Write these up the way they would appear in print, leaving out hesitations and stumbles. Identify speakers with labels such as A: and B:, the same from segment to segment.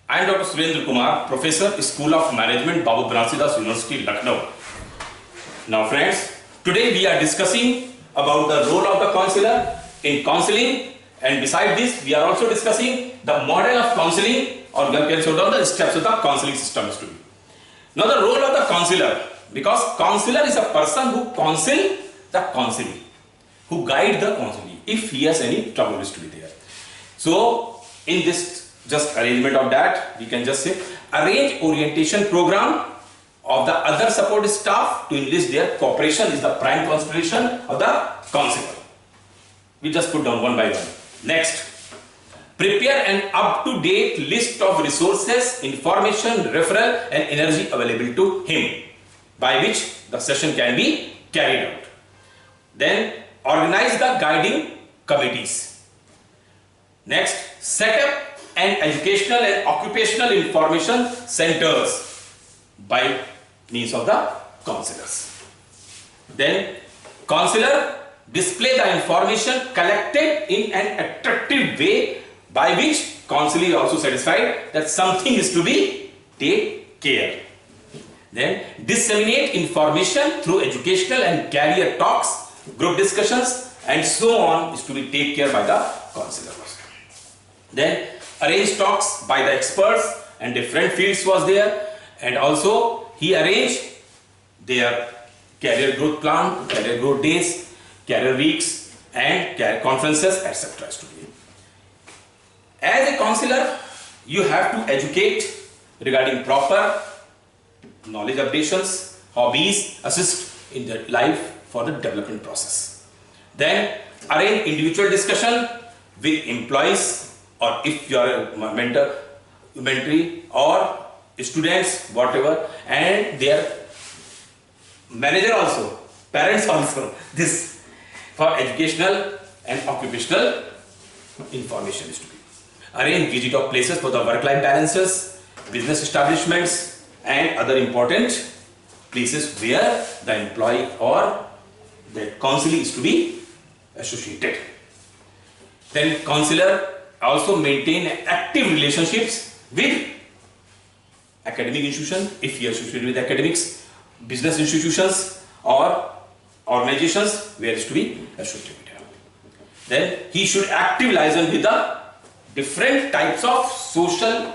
A: I am Dr. Surendra Kumar, Professor, School of Management, Babu Banarsidass University, Lucknow. Now friends, today we are discussing about the role of the counselor in counseling, and beside this we are also discussing the model of counseling or the steps of the counseling system. Now the role of the counselor, because counselor is a person who counsel the counseling, who guide the counseling if he has any trouble is to be there. So in this just arrangement of that, we can just say arrange orientation program of the other support staff to enlist their cooperation is the prime consideration of the counselor. We just put down one by one. Next, prepare an up-to-date list of resources, information, referral and energy available to him by which the session can be carried out. Then organize the guiding committees. Next, set up an educational and occupational information centers by means of the counselors. Then counselor display the information collected in an attractive way by which counselor is also satisfied that something is to be take care. Then disseminate information through educational and career talks, group discussions and so on is to be taken care by the counselor. Then arrange talks by the experts and different fields was there, and also he arranged their career growth plan, career growth days, career weeks and career conferences, etc. As a counselor, you have to educate regarding proper knowledge updations, hobbies, assist in the life for the development process. Then arrange individual discussion with employees, or if you are a mentor, mentee or students, whatever, and their manager also, parents also, this for educational and occupational information is to be. Arrange visit of places for the work-life balances, business establishments and other important places where the employee or the counseling is to be associated. Then counselor also maintain active relationships with academic institutions, if he is associated with academics, business institutions or organizations where is to be associated. Then he should active liaison with the different types of social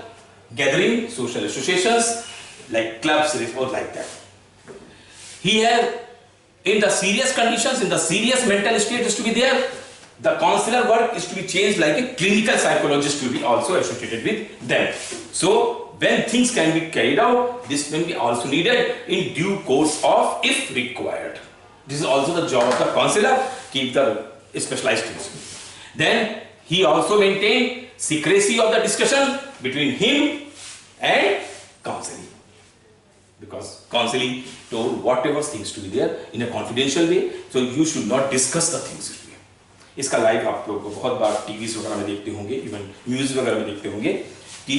A: gathering, social associations like clubs or like that. He has in the serious conditions, in the serious mental state is to be there. The counselor work is to be changed like a clinical psychologist to be also associated with them. So when things can be carried out, this will be also needed in due course of if required. This is also the job of the counselor, keep the specialized things. Then he also maintained secrecy of the discussion between him and counseling, because counseling told whatever things to be there in a confidential way, so you should not discuss the things. इसका live आप लोग बहुत बार TV वगैरह में देखते होंगे, even news वगैरह में देखते होंगे कि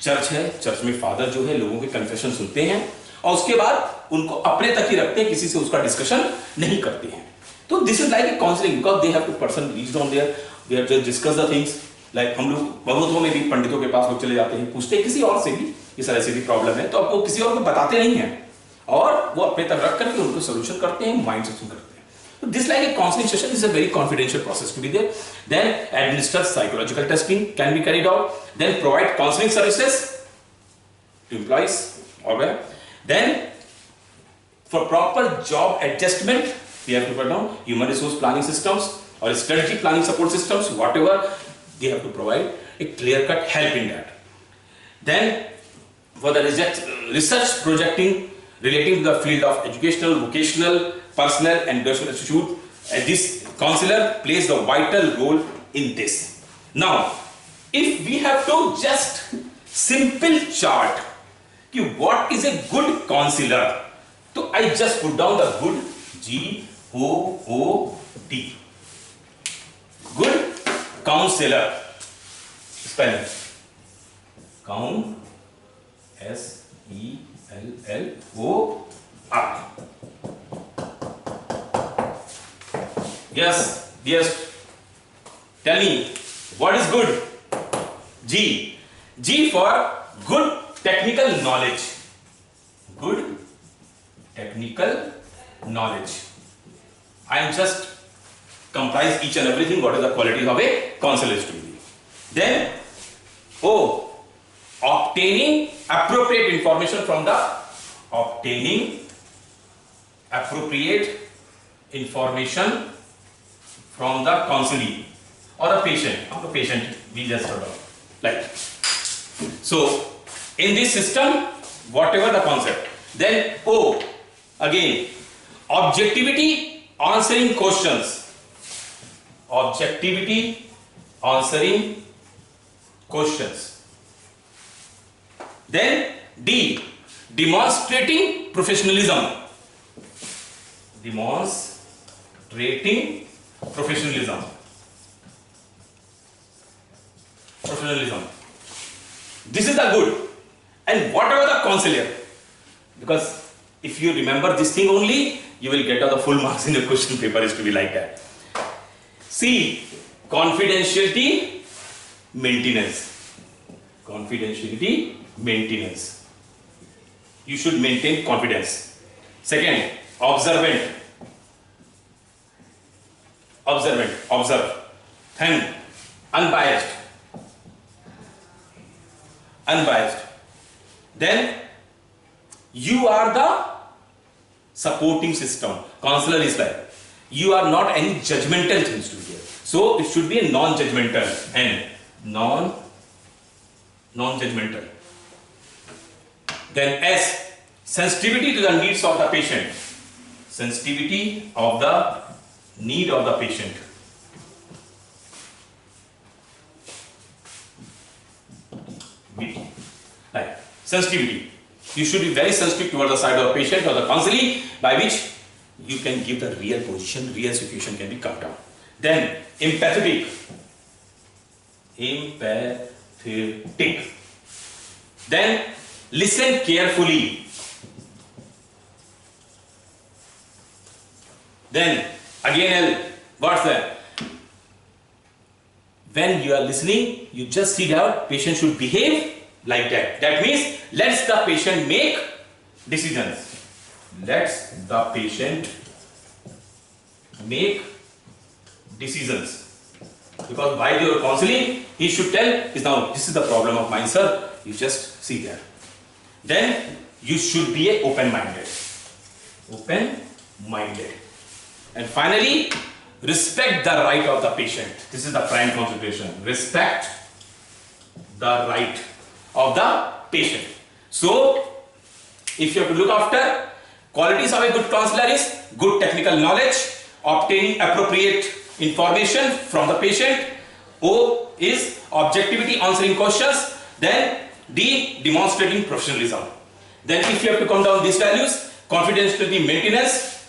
A: चर्च है, चर्च में फादर जो है लोगों के कन्फेशन सुनते हैं और उसके बाद उनको अपने तक ही रखते हैं, किसी से उसका डिस्कशन नहीं करते हैं. तो this is like a counselling, because they have to person reach down there, they have to discuss the things. Like हम लोग बहुतों में भी पंडितों के पास लोग चले जाते हैं, पूछते हैं किसी और से भी इस तरह से भी प्रॉब्लम है, तो आपको किसी और को बताते नहीं हैं और वो अपने तक रख करके उनको सोल्यूशन करते हैं, माइंड सेशन करते हैं. So this like a counseling session is a very confidential process to be there. Then administer psychological testing can be carried out. Then provide counseling services to employees. Okay. Then for proper job adjustment, we have to put down human resource planning systems or strategic planning support systems, whatever they have to provide a clear-cut help in that. Then for the research projecting relating to the field of educational, vocational, personal and industrial institute, this counselor plays the vital role in this. Now, if we have to just simple chart कि what is a good counselor, so I just put down the good, G-O-O-D, good counselor, spelling, count, S-E-L-L-O-R. Yes, yes. Tell me, what is good? G. G for good technical knowledge. Good technical knowledge. I am just comprise each and everything what is the qualities of a counselor is to be. Then O, obtaining appropriate information from the counselee or a patient. We just heard of. Like so, in this system, whatever the concept. Then O, again, objectivity answering questions. Objectivity answering questions. Then D, demonstrating professionalism. Demonstrating professionalism. This is the good. And whatever the counselor, because if you remember this thing only, you will get all the full marks in the question paper is to be like that. C, confidentiality maintenance. Confidentiality maintenance. You should maintain confidence. Second, observe. Then unbiased. Then you are the supporting system. Counselor is like, you are not any judgmental things to be here. So it should be a non-judgmental and non-judgmental. Then S, sensitivity to the needs of the patient. Sensitivity of the need of the patient. Right. Sensitivity. You should be very sensitive towards the side of the patient or the counselee, by which you can give the real position, real situation can be come down. Then empathetic. Then listen carefully. Then again L, what's that? When you are listening, you just see that patient should behave like that. That means let the patient make decisions. Let the patient make decisions. Because while you are counseling, he should tell, now this is the problem of mine, sir. You just see there. Then you should be a open-minded. And finally, respect the right of the patient. This is the prime consideration. Respect the right of the patient. So, if you have to look after, qualities of a good counselor is good technical knowledge, obtaining appropriate information from the patient. O is objectivity, answering questions. Then D, demonstrating professionalism. Then if you have to come down these values, confidentiality, maintenance,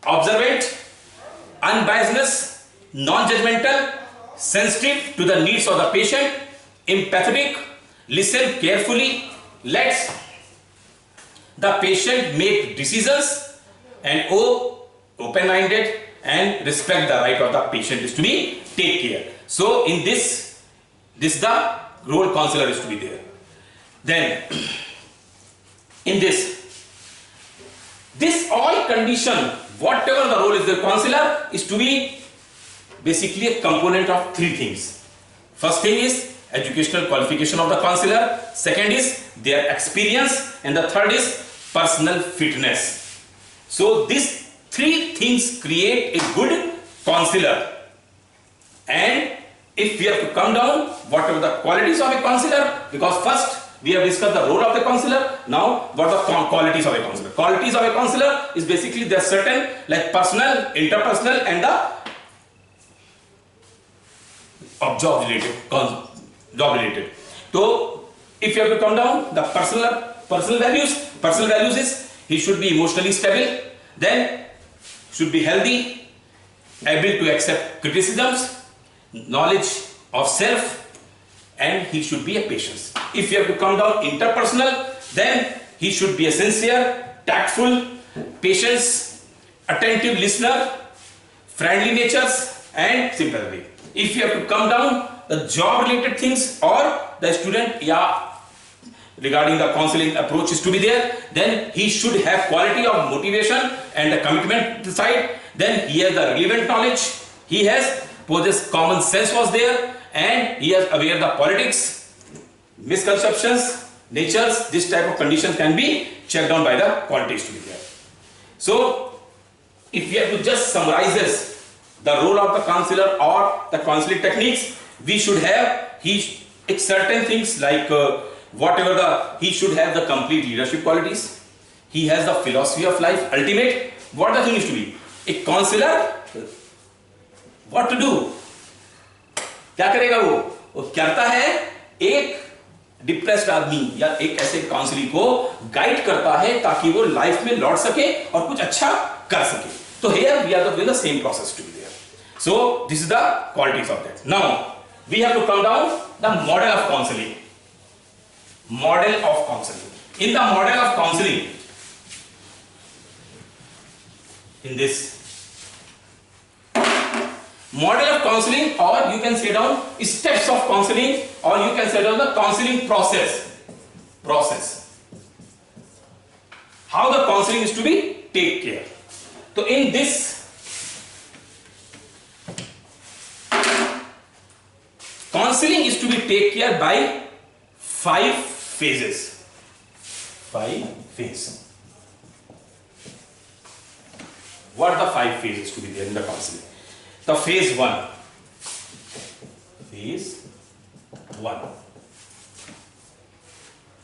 A: observant, unbiasedness, non-judgmental, sensitive to the needs of the patient, empathetic, listen carefully, let the patient make decisions, and O, open-minded, and respect the right of the patient is to be take care. So in this the role counselor is to be there. Then in this all condition, whatever the role is the counselor is to be basically a component of three things. First thing is educational qualification of the counselor, second is their experience, and the third is personal fitness. So these three things create a good counselor. And if we have to come down whatever the qualities of a counselor, because first we have discussed the role of the counselor, now what are the qualities of a counselor? Qualities of a counselor is basically there are certain like personal, interpersonal, and the job related. So if you have to come down the personal values is he should be emotionally stable, then should be healthy, able to accept criticisms, knowledge of self, and he should be a patient. If you have to come down interpersonal, then he should be a sincere, tactful, patient, attentive listener, friendly natures, and sympathetic. If you have to come down the job related things or the student regarding the counseling approach is to be there. Then he should have quality of motivation and the commitment side. Then he has the relevant knowledge. He has possessed common sense was there, and he has aware the politics, misconceptions, natures. This type of conditions can be checked on by the qualities to be there. So, if we have to just summarize this, the role of the counselor or the counseling techniques, we should have certain things like he should have the complete leadership qualities. He has the philosophy of life. Ultimate, what the thing is to be? A counselor, what to do? क्या करेगा वो करता है एक depressed आदमी या एक ऐसे काउंसलर को गाइड करता है ताकि वो लाइफ में लौट सके और कुछ अच्छा कर सके. So here we are doing the same process to be there. So this is the qualities of that. Now we have to come down the model of counseling. Model of counseling. In the model of counseling, in this model of counseling, or you can say down steps of counseling, or you can say down the counseling process. How the counseling is to be take care. So in this counseling is to be take care by 5 phases. 5 phases. What are the 5 phases to be there in the counseling? The phase 1. Phase 1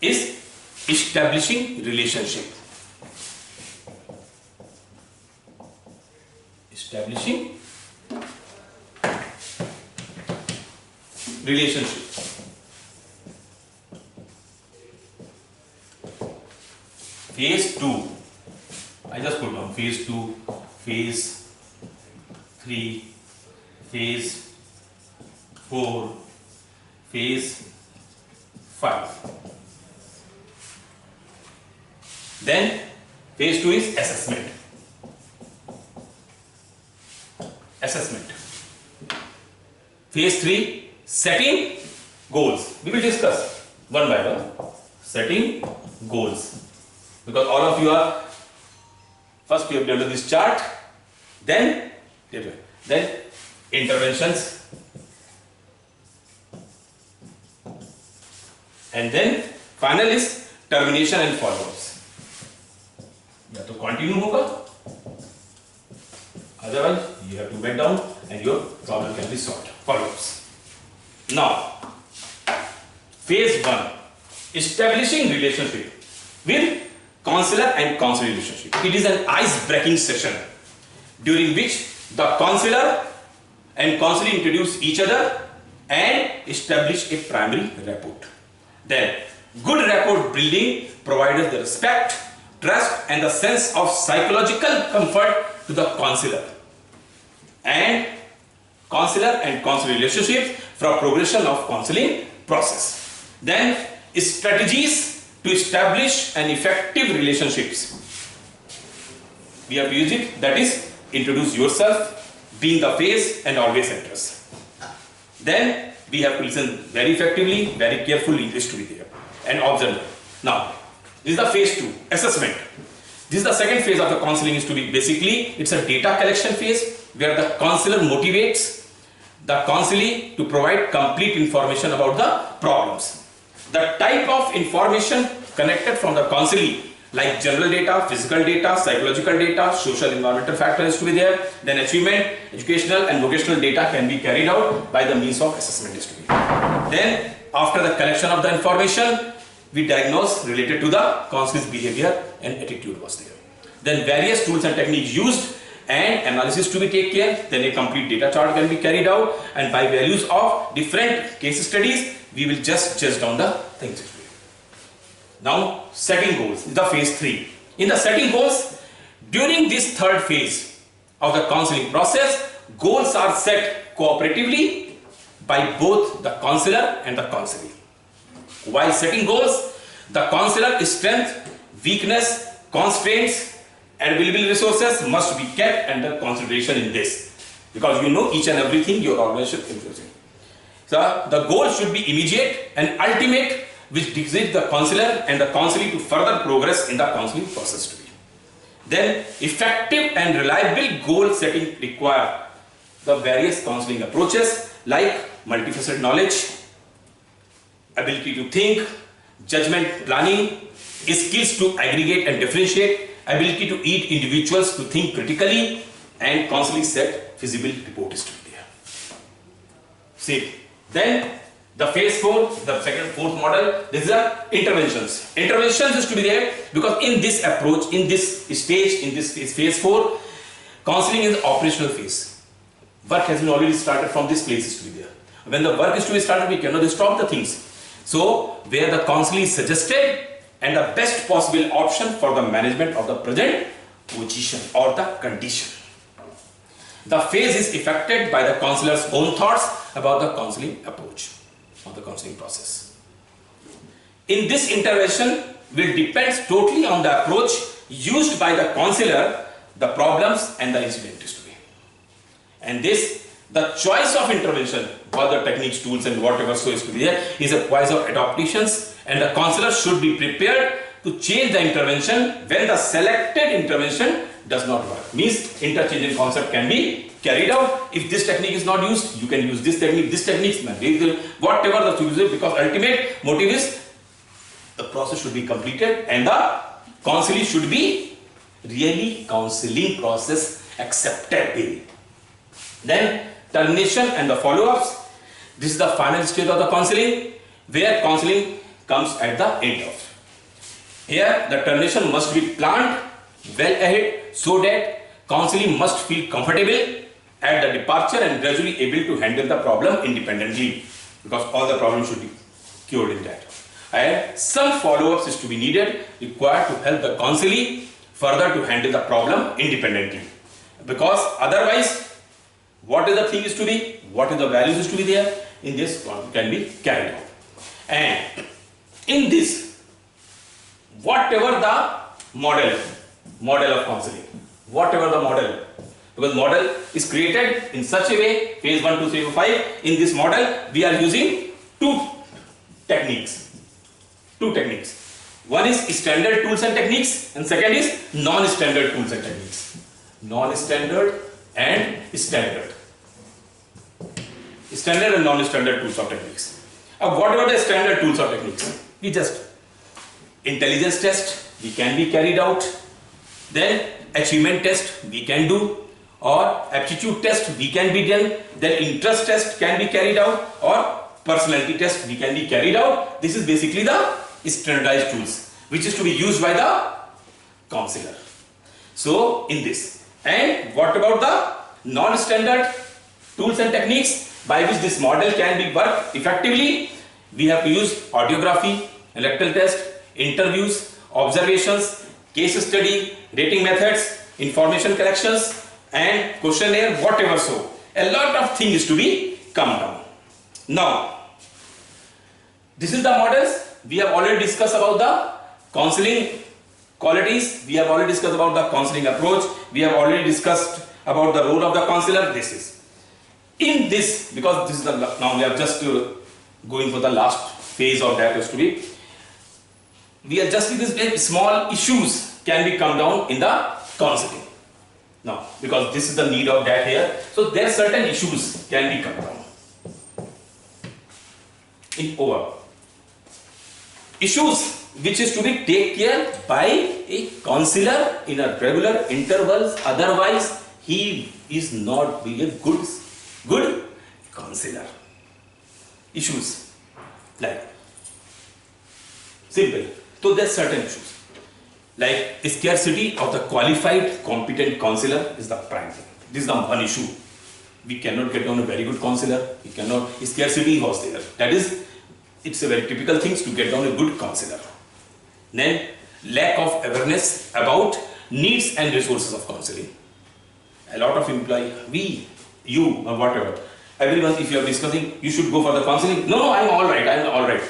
A: is establishing relationship. Establishing relationship. Phase 2. I just put down phase 2, phase 3, phase 4, phase 5. Then phase 2 is assessment. Phase 3, setting goals. We will discuss one by one. Setting goals. Because all of you are, first you have developed this chart, then interventions, and then final is termination and follow-ups. You have to continue hoga. Otherwise, you have to bend down and your problem can be solved. Follow-ups. Now, phase 1, establishing relationship with counselor and counselor relationship. It is an ice-breaking session during which the counselor and counselor introduce each other and establish a primary rapport. Then, good rapport building provides the respect, trust and the sense of psychological comfort to the counselor. And counselor and counselor relationships for progression of counseling process. Then strategies to establish an effective relationships. We have to use it, that is introduce yourself, being the face and always interest. Then we have to listen very effectively, very carefully, this to be there and observe. Now this is the phase 2, assessment. This is the second phase of the counseling is to be basically it's a data collection phase where the counselor motivates the counselee to provide complete information about the problems. The type of information connected from the counselee like general data, physical data, psychological data, social environmental factors to be there, then achievement, educational and vocational data can be carried out by the means of assessment is to be. Then after the collection of the information, we diagnose related to the counselor's behavior and attitude was there. Then various tools and techniques used and analysis to be take care. Then a complete data chart can be carried out and by values of different case studies, we will just down the things. Now setting goals is the phase 3. In the setting goals, during this third phase of the counseling process, goals are set cooperatively by both the counselor and the counselee. While setting goals, the counselor's strength, weakness, constraints, available resources must be kept under consideration in this, because you know each and everything your organization is using. So the goal should be immediate and ultimate which dictates the counselor and the counselee to further progress in the counseling process to be. Then effective and reliable goal setting require the various counseling approaches like multifaceted knowledge, ability to think, judgment planning, skills to aggregate and differentiate, ability to aid individuals to think critically, and counseling set feasible report is to be there. See, then the phase 4, the second, fourth model, this is the interventions. Interventions is to be there because in this approach, in this stage, in this phase 4, counseling is the operational phase. Work has been already started from this place is to be there. When the work is to be started, we cannot stop the things. So, where the counseling is suggested and the best possible option for the management of the present position or the condition. The phase is affected by the counselor's own thoughts about the counseling approach or the counseling process. In this intervention will depend totally on the approach used by the counselor, the problems and the incident is to be. And this, the choice of intervention, what the techniques, tools and whatever so is to be there, is a choice of adaptations, and the counselor should be prepared to change the intervention when the selected intervention does not work. Means interchanging concept can be carried out. If this technique is not used, you can use this technique, whatever the choice is, because ultimate motive is the process should be completed and the counseling should be really counseling process acceptable. Then termination and the follow-ups. This is the final stage of the counseling, where counseling comes at the end of. Here the termination must be planned well ahead so that counseling must feel comfortable at the departure and gradually able to handle the problem independently, because all the problems should be cured in that. And some follow-ups is to be needed, required to help the counselee further to handle the problem independently, because otherwise what is the thing is to be, what is the values is to be there, in this can be carried out. And in this, whatever the model of counseling, whatever the model, because model is created in such a way, phase 1, 2, 3, 5, in this model we are using two techniques. One is standard tools and techniques and second is non-standard tools and techniques. Non-standard and standard. Standard and non-standard tools or techniques. Whatever the standard tools or techniques, we just intelligence test we can be carried out, then achievement test we can do, or aptitude test we can be done, then interest test can be carried out, or personality test we can be carried out. This is basically the standardized tools which is to be used by the counselor. So in this, and what about the non-standard tools and techniques by which this model can be worked effectively? We have to use audiography, electoral test, interviews, observations, case study, rating methods, information collections and questionnaire, whatever so. A lot of things to be come down. Now, this is the models. We have already discussed about the counseling qualities. We have already discussed about the counseling approach. We have already discussed about the role of the counselor. This is. In this, because this is the, now we are just going for the last phase of that is to be, we are just in this very small issues can be come down in the counseling. Now, because this is the need of that here, so there are certain issues can be come down. In over. Issues which is to be taken care by a counselor in a regular intervals, otherwise he is not being a good counselor. Issues like simple. So there are certain issues like scarcity of the qualified competent counselor is the prime thing. This is the one issue. We cannot get on a very good counselor. We cannot. Scarcity was there. That is, it's a very typical thing to get down a good counselor. Then lack of awareness about needs and resources of counseling. A lot of employee, you or whatever, everyone, if you are discussing, you should go for the counseling. No, I'm all right.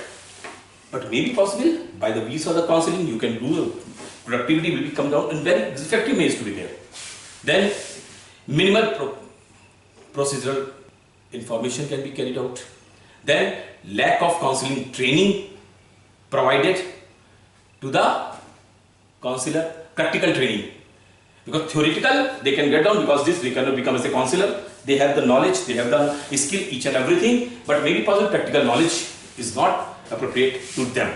A: But maybe possible by the use of the counseling, you can do productivity will come down and very effective ways to be there. Then minimal procedural information can be carried out. Then lack of counseling training provided to the counselor practical training. Because theoretical they can get down, because this they cannot become as a counselor. They have the knowledge, they have the skill, each and everything, but maybe possible practical knowledge is not appropriate to them.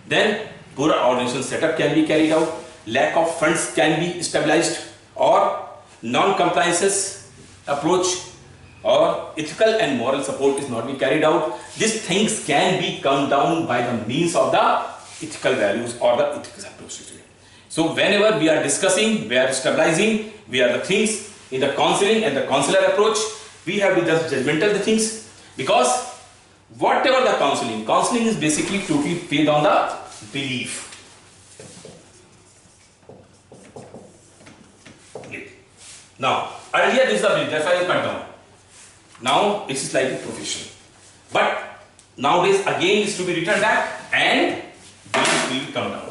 A: Then poor organization setup can be carried out, lack of funds can be stabilized, or non-compliances approach or ethical and moral support is not be carried out. These things can be come down by the means of the ethical values or the ethical approach. So whenever we are discussing, we are stabilizing, we are the things in the counseling and the counselor approach, we have to just judgmental the things, because whatever the counseling is basically totally based on the belief. Now, earlier this is the belief, that's why I cut down. Now it is like a profession. But nowadays again is to be written back and belief will come down.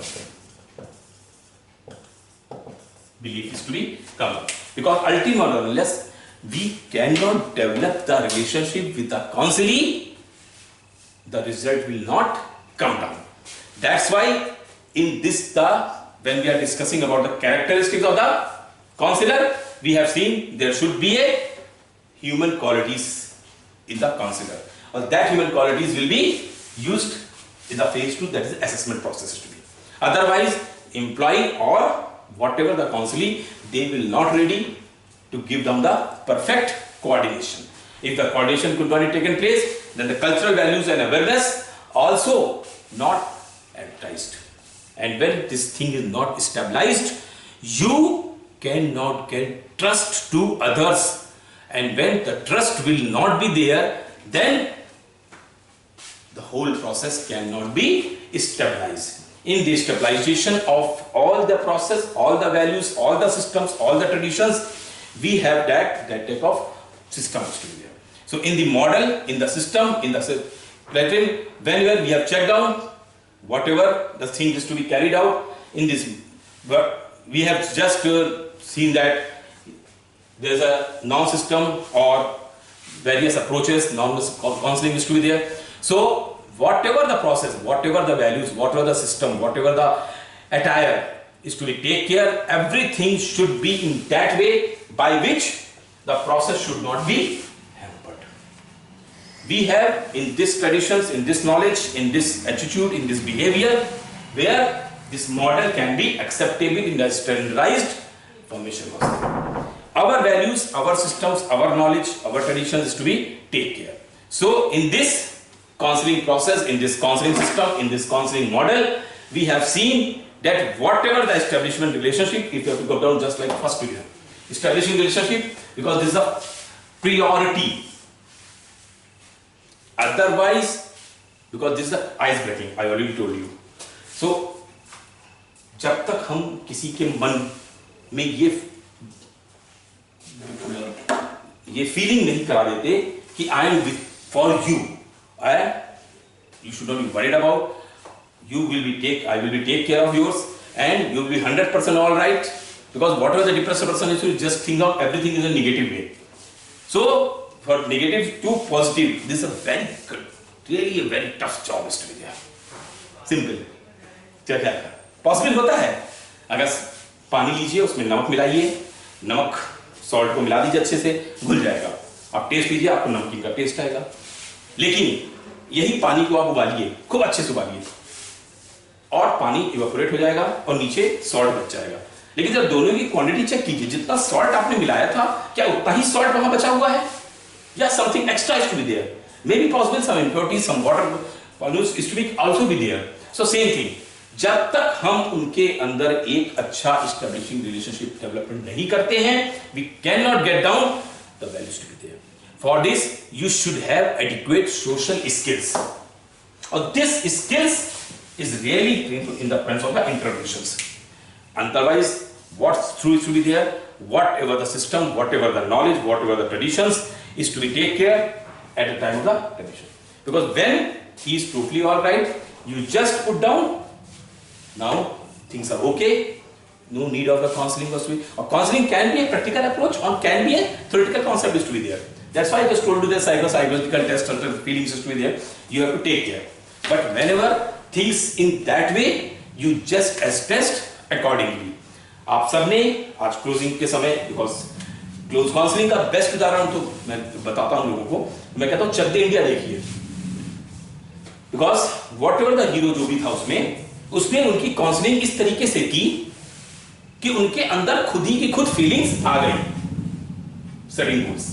A: Belief is to be come down. Because ultimately, unless we cannot develop the relationship with the counselee, the result will not come down. That's why in this when we are discussing about the characteristics of the counselor, we have seen there should be a human qualities in the counselor. Or that human qualities will be used in the phase 2, that is assessment process to be. Otherwise, employee or whatever the counselee, they will not ready to give them the perfect coordination. If the coordination could not be taken place, then the cultural values and awareness also not advertised. And when this thing is not stabilized, you cannot get trust to others. And when the trust will not be there, then the whole process cannot be stabilized. In the stabilization of all the process, all the values, all the systems, all the traditions, we have that type of system to be there. So in the model, in the system, in the pattern, whenever we have checked down whatever the thing is to be carried out in this, but we have just seen that there is a non-system or various approaches, non-counseling is to be there. So whatever the process, whatever the values, whatever the system, whatever the attire is to be take care, everything should be in that way by which the process should not be hampered. We have in this traditions, in this knowledge, in this attitude, in this behavior, where this model can be acceptable in the standardized formation. Our values, our systems, our knowledge, our traditions is to be take care. So in this counseling process, in this counseling system, in this counseling model, we have seen that whatever the establishment relationship, if you have to go down just like first period, establishing relationship, because this is a priority. Otherwise, because this is the ice breaking, I already told you. So, जब तक हम किसी के मन में ये feeling नहीं करा देते कि I am for you, you should not be worried about. You will be I will be take care of yours, and you will be 100% all right. Because whatever the depressed person is, you just think of everything in a negative way. So for negative to positive, this is a very good, really a very tough job is to be there. Simple. क्या possible होता है? अगर पानी लीजिए, उसमें नमक मिलाइए, नमक salt को मिला दीजिए अच्छे से, घुल जाएगा. आप टेस्ट लीजिए, आपको नमकीन का टेस्ट आएगा. लेकिन यही पानी को आप उबालिए, खूब अच्छे से उबालिए, और पानी इवेपोरेट हो जाएगा और नीचे सॉल्ट बच जाएगा. लेकिन जब दोनों की क्वांटिटी चेक कीजिए, जितना सॉल्ट आपने मिलाया था, क्या उतना ही सॉल्ट वहां बचा हुआ है, या something extra is to be there? May be possible some impurities, some water pollution is to be also be there. So same thing, जब तक हम उनके अंदर एक अच्छा एस्टैब्लिशिंग रिलेशनशिप डेवलपमेंट नहीं करते हैं, we can not get down the values to be there. For this you should have adequate social skills, और this skills is really in the presence of the interventions. Otherwise, what's true is to be there, whatever the system, whatever the knowledge, whatever the traditions is to be take care at the time of the revision. Because when he is totally all right, you just put down, now things are okay, no need of the counseling was to be, or counseling can be a practical approach or can be a theoretical concept is to be there. That's why I just told you the psychological test and the feelings is to be there, you have to take care. But whenever things in that way, you just test accordingly. आप सबने आज closing के समय, because close counselling का best उदाहरण तो मैं बताता हूं लोगों को, मैं कहता हूं चक दे इंडिया देखिए, because what ever the hero जो भी था उसने उनकी काउंसलिंग इस तरीके से की कि उनके अंदर खुद ही की खुद फीलिंग्स आ गई। सेटिंग गोल्स,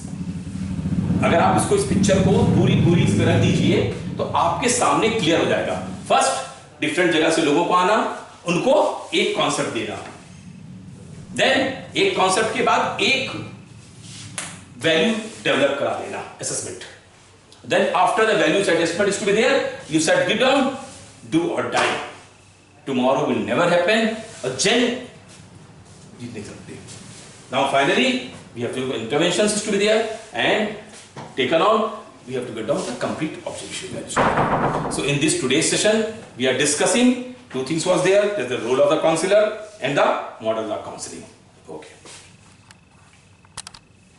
A: अगर आप इसको, इस पिक्चर को पूरी इस तरह दीजिए तो आपके सामने क्लियर हो जाएगा। फर्स्ट डिफरेंट जगह से लोगों को आना, उनको एक कॉन्सेप्ट देना, देन एक कॉन्सेप्ट के बाद एक वैल्यू डेवलप करा देना, assessment, then after the value adjustment is to be there, you set give down, do or die, tomorrow will never happen, और जेन जीत नहीं सकते। Now finally we have to interventions is to be there and taken on, we have to get down the complete observation value. So in this today's session we are discussing two things was there. There's the role of the counselor and the model of counseling. Okay.